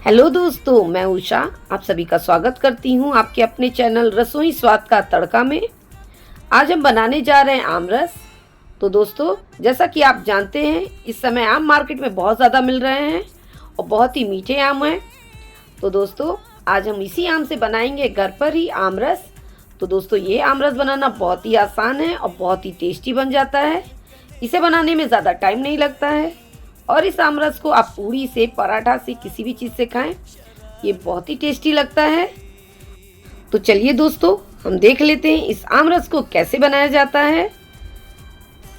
Hello दोस्तों, मैं उषा आप सभी का स्वागत करती हूँ आपके अपने चैनल रसोई स्वाद का तड़का में। आज हम बनाने जा रहे हैं आम रस। तो दोस्तों, जैसा कि आप जानते हैं इस समय आम मार्केट में बहुत ज़्यादा मिल रहे हैं और बहुत ही मीठे आम हैं। तो दोस्तों, आज हम इसी आम से बनाएंगे घर पर ही आम रस। तो दोस्तों, ये आम रस बनाना बहुत ही आसान है और बहुत ही टेस्टी बन जाता है। इसे बनाने में ज़्यादा टाइम नहीं लगता है और इस आम रस को आप पूरी से, पराठा से, किसी भी चीज़ से खाएं, ये बहुत ही टेस्टी लगता है। तो चलिए दोस्तों, हम देख लेते हैं इस आम रस को कैसे बनाया जाता है।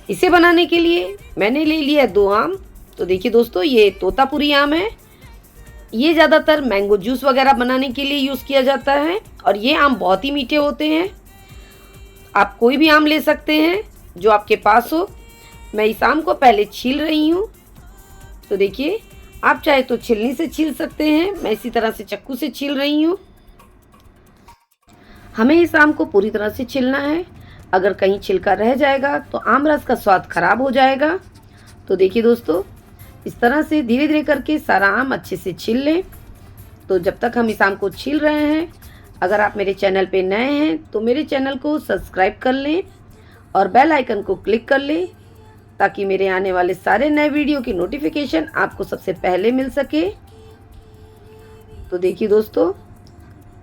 इसे बनाने के लिए मैंने ले लिया है 2 आम। तो देखिए दोस्तों, ये तोतापुरी आम है। ये ज़्यादातर मैंगो जूस वगैरह बनाने के लिए यूज़ किया जाता है और ये आम बहुत ही मीठे होते हैं। आप कोई भी आम ले सकते हैं जो आपके पास हो। मैं इस आम को पहले छील रही हूँ। तो देखिए, आप चाहे तो छीलनी से छील सकते हैं, मैं इसी तरह से चाकू से छील रही हूँ। हमें इस आम को पूरी तरह से छीलना है, अगर कहीं छिलका रह जाएगा तो आम रस का स्वाद खराब हो जाएगा। तो देखिए दोस्तों, इस तरह से धीरे धीरे करके सारा आम अच्छे से छील लें। तो जब तक हम इस आम को छील रहे हैं, अगर आप मेरे चैनल पे नए हैं तो मेरे चैनल को सब्सक्राइब कर लें और बेल आइकन को क्लिक कर लें ताकि मेरे आने वाले सारे नए वीडियो की नोटिफिकेशन आपको सबसे पहले मिल सके। तो देखिए दोस्तों,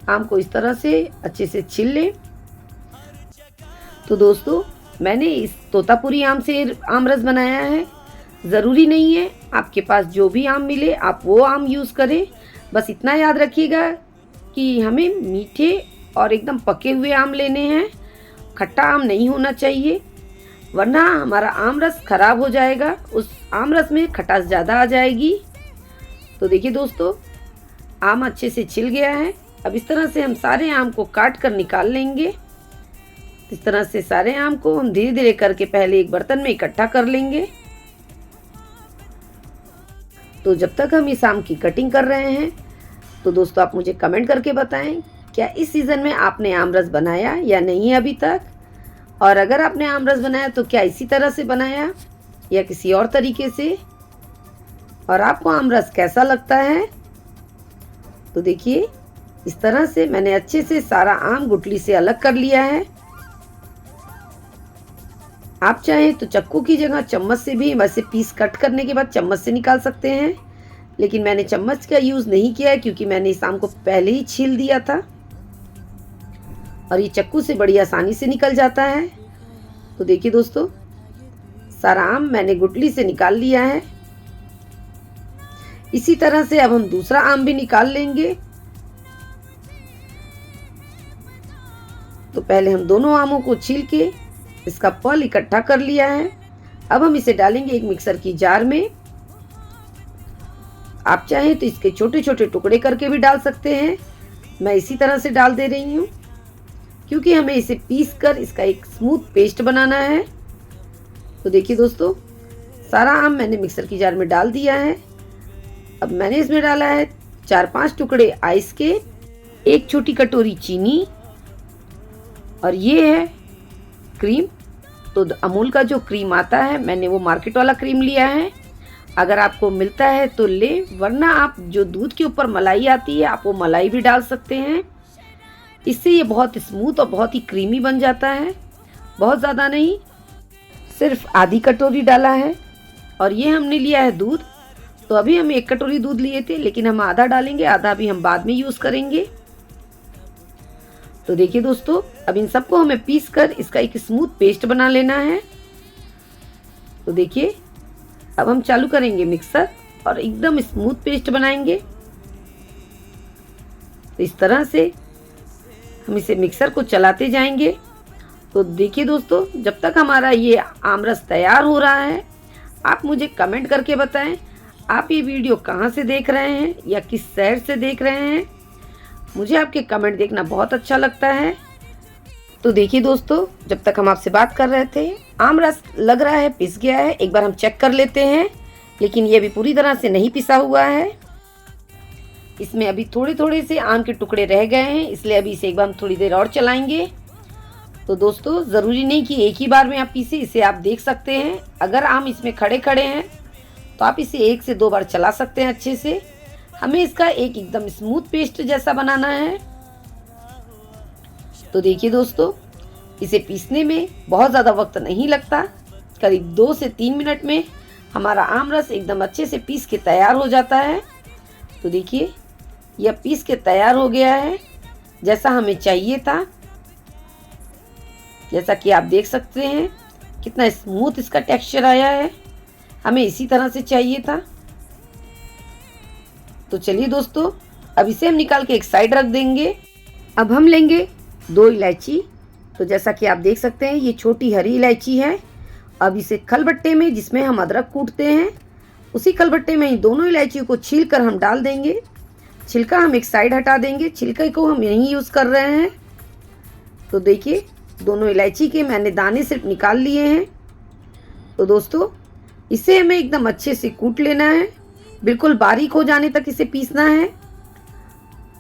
आम को इस तरह से अच्छे से छील लें। तो दोस्तों, मैंने इस तोतापुरी आम से आम रस बनाया है। ज़रूरी नहीं है आपके पास जो भी आम मिले आप वो आम यूज़ करें। बस इतना याद रखिएगा कि हमें मीठे और एकदम पके हुए आम लेने हैं। खट्टा आम नहीं होना चाहिए, वरना हमारा आम रस खराब हो जाएगा। उस आम रस में खटास ज़्यादा आ जाएगी। तो देखिए दोस्तों, आम अच्छे से छिल गया है। अब इस तरह से हम सारे आम को काट कर निकाल लेंगे। इस तरह से सारे आम को हम धीरे धीरे करके पहले एक बर्तन में इकट्ठा कर लेंगे। तो जब तक हम इस आम की कटिंग कर रहे हैं, तो दोस्तों आप मुझे कमेंट करके बताएं, क्या इस सीज़न में आपने आम रस बनाया या नहीं अभी तक। और अगर आपने आम रस बनाया तो क्या इसी तरह से बनाया या किसी और तरीके से, और आपको आम रस कैसा लगता है। तो देखिए, इस तरह से मैंने अच्छे से सारा आम गुठली से अलग कर लिया है। आप चाहें तो चाकू की जगह चम्मच से भी, वैसे पीस कट करने के बाद चम्मच से निकाल सकते हैं, लेकिन मैंने चम्मच का यूज़ नहीं किया है क्योंकि मैंने इस आम को पहले ही छील दिया था और ये चाकू से बड़ी आसानी से निकल जाता है। तो देखिए दोस्तों, सारा आम मैंने गुठली से निकाल लिया है। इसी तरह से अब हम दूसरा आम भी निकाल लेंगे। तो पहले हम दोनों आमों को छील के इसका पल्प इकट्ठा कर लिया है। अब हम इसे डालेंगे एक मिक्सर की जार में। आप चाहें तो इसके छोटे छोटे टुकड़े करके भी डाल सकते हैं। मैं इसी तरह से डाल दे रही हूँ क्योंकि हमें इसे पीस कर इसका एक स्मूथ पेस्ट बनाना है। तो देखिए दोस्तों, सारा आम मैंने मिक्सर की जार में डाल दिया है। अब मैंने इसमें डाला है 4-5 टुकड़े आइस के, 1 छोटी कटोरी चीनी और ये है क्रीम। तो अमूल का जो क्रीम आता है, मैंने वो मार्केट वाला क्रीम लिया है। अगर आपको मिलता है तो ले, वरना आप जो दूध के ऊपर मलाई आती है आप वो मलाई भी डाल सकते हैं। इससे ये बहुत स्मूथ और बहुत ही क्रीमी बन जाता है। बहुत ज़्यादा नहीं, सिर्फ आधी कटोरी डाला है। और ये हमने लिया है दूध। तो अभी हम 1 कटोरी दूध लिए थे, लेकिन हम आधा डालेंगे, आधा भी हम बाद में यूज़ करेंगे। तो देखिए दोस्तों, अब इन सबको हमें पीस कर इसका एक स्मूथ पेस्ट बना लेना है। तो देखिए, अब हम चालू करेंगे मिक्सर और एकदम स्मूथ पेस्ट बनाएंगे। तो इस तरह से हम इसे मिक्सर को चलाते जाएंगे। तो देखिए दोस्तों, जब तक हमारा ये आम रस तैयार हो रहा है, आप मुझे कमेंट करके बताएं आप ये वीडियो कहाँ से देख रहे हैं या किस शहर से देख रहे हैं। मुझे आपके कमेंट देखना बहुत अच्छा लगता है। तो देखिए दोस्तों, जब तक हम आपसे बात कर रहे थे, आम रस लग रहा है पिस गया है। एक बार हम चेक कर लेते हैं, लेकिन ये अभी पूरी तरह से नहीं पिसा हुआ है। इसमें अभी थोड़े थोड़े से आम के टुकड़े रह गए हैं, इसलिए अभी इसे एक बार हम थोड़ी देर और चलाएंगे। तो दोस्तों, ज़रूरी नहीं कि एक ही बार में आप पीसे, इसे आप देख सकते हैं। अगर आम इसमें खड़े खड़े हैं तो आप इसे 1 से 2 बार चला सकते हैं अच्छे से। हमें इसका एक एकदम स्मूथ पेस्ट जैसा बनाना है। तो देखिए दोस्तों, इसे पीसने में बहुत ज़्यादा वक्त नहीं लगता। करीब 2 से 3 मिनट में हमारा आम रस एकदम अच्छे से पीस के तैयार हो जाता है। तो देखिए, यह पीस के तैयार हो गया है जैसा हमें चाहिए था। जैसा कि आप देख सकते हैं कितना स्मूथ इसका टेक्सचर आया है, हमें इसी तरह से चाहिए था। तो चलिए दोस्तों, अब इसे हम निकाल के एक साइड रख देंगे। अब हम लेंगे 2 इलायची। तो जैसा कि आप देख सकते हैं ये छोटी हरी इलायची है। अब इसे खलबट्टे में, जिसमें हम अदरक कूटते हैं, उसी खलबट्टे में ही दोनों इलायची को छील कर हम डाल देंगे। छिलका हम एक साइड हटा देंगे, छिलके को हम यहीं यूज़ कर रहे हैं। तो देखिए, दोनों इलायची के मैंने दाने सिर्फ निकाल लिए हैं। तो दोस्तों, इसे हमें एकदम अच्छे से कूट लेना है, बिल्कुल बारीक हो जाने तक इसे पीसना है।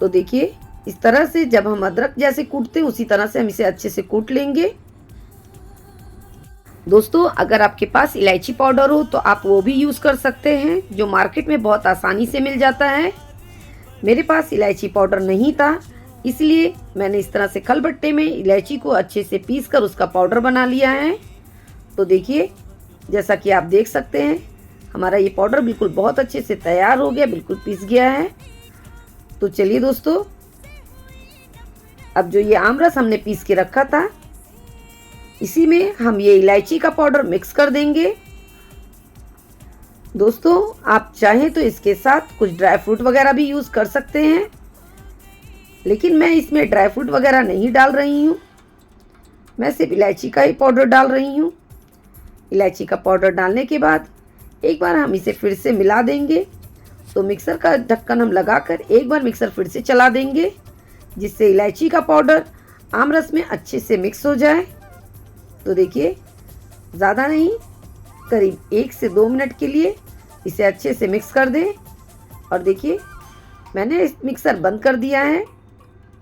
तो देखिए, इस तरह से जब हम अदरक जैसे कूटते हैं उसी तरह से हम इसे अच्छे से कूट लेंगे। दोस्तों, अगर आपके पास इलायची पाउडर हो तो आप वो भी यूज़ कर सकते हैं, जो मार्केट में बहुत आसानी से मिल जाता है। मेरे पास इलायची पाउडर नहीं था, इसलिए मैंने इस तरह से खलबट्टे में इलायची को अच्छे से पीस कर उसका पाउडर बना लिया है। तो देखिए, जैसा कि आप देख सकते हैं हमारा ये पाउडर बिल्कुल बहुत अच्छे से तैयार हो गया, बिल्कुल पीस गया है। तो चलिए दोस्तों, अब जो ये आम रस हमने पीस के रखा था, इसी में हम ये इलायची का पाउडर मिक्स कर देंगे। दोस्तों, आप चाहें तो इसके साथ कुछ ड्राई फ्रूट वगैरह भी यूज़ कर सकते हैं, लेकिन मैं इसमें ड्राई फ्रूट वगैरह नहीं डाल रही हूँ। मैं सिर्फ इलायची का ही पाउडर डाल रही हूँ। इलायची का पाउडर डालने के बाद एक बार हम इसे फिर से मिला देंगे। तो मिक्सर का ढक्कन हम लगाकर एक बार मिक्सर फिर से चला देंगे, जिससे इलायची का पाउडर आम रस में अच्छे से मिक्स हो जाए। तो देखिए, ज़्यादा नहीं, करीब 1 से 2 मिनट के लिए इसे अच्छे से मिक्स कर दें। और देखिए, मैंने इस मिक्सर बंद कर दिया है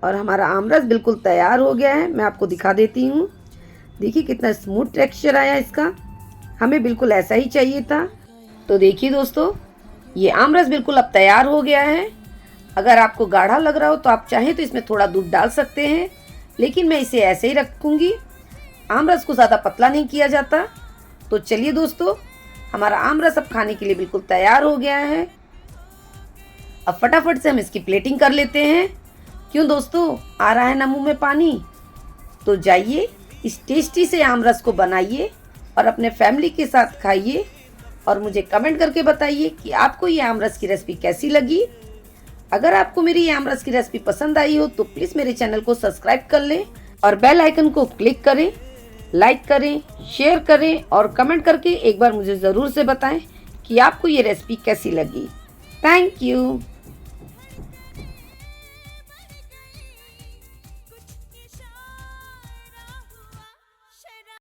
और हमारा आम रस बिल्कुल तैयार हो गया है। मैं आपको दिखा देती हूँ। देखिए कितना स्मूथ टेक्सचर आया इसका, हमें बिल्कुल ऐसा ही चाहिए था। तो देखिए दोस्तों, ये आम रस बिल्कुल अब तैयार हो गया है। अगर आपको गाढ़ा लग रहा हो तो आप चाहें तो इसमें थोड़ा दूध डाल सकते हैं, लेकिन मैं इसे ऐसे ही रखूँगी। आम रस को ज़्यादा पतला नहीं किया जाता। तो चलिए दोस्तों, हमारा आम रस अब खाने के लिए बिल्कुल तैयार हो गया है। अब फटाफट से हम इसकी प्लेटिंग कर लेते हैं। क्यों दोस्तों, आ रहा है ना मुंह में पानी? तो जाइए, इस टेस्टी से आम रस को बनाइए और अपने फैमिली के साथ खाइए और मुझे कमेंट करके बताइए कि आपको ये आम रस की रेसिपी कैसी लगी। अगर आपको मेरी ये आम रस की रेसिपी पसंद आई हो तो प्लीज़ मेरे चैनल को सब्सक्राइब कर लें और बेल आइकन को क्लिक करें, लाइक करें, शेयर करें और कमेंट करके एक बार मुझे ज़रूर से बताएं कि आपको ये रेसिपी कैसी लगी। Thank you.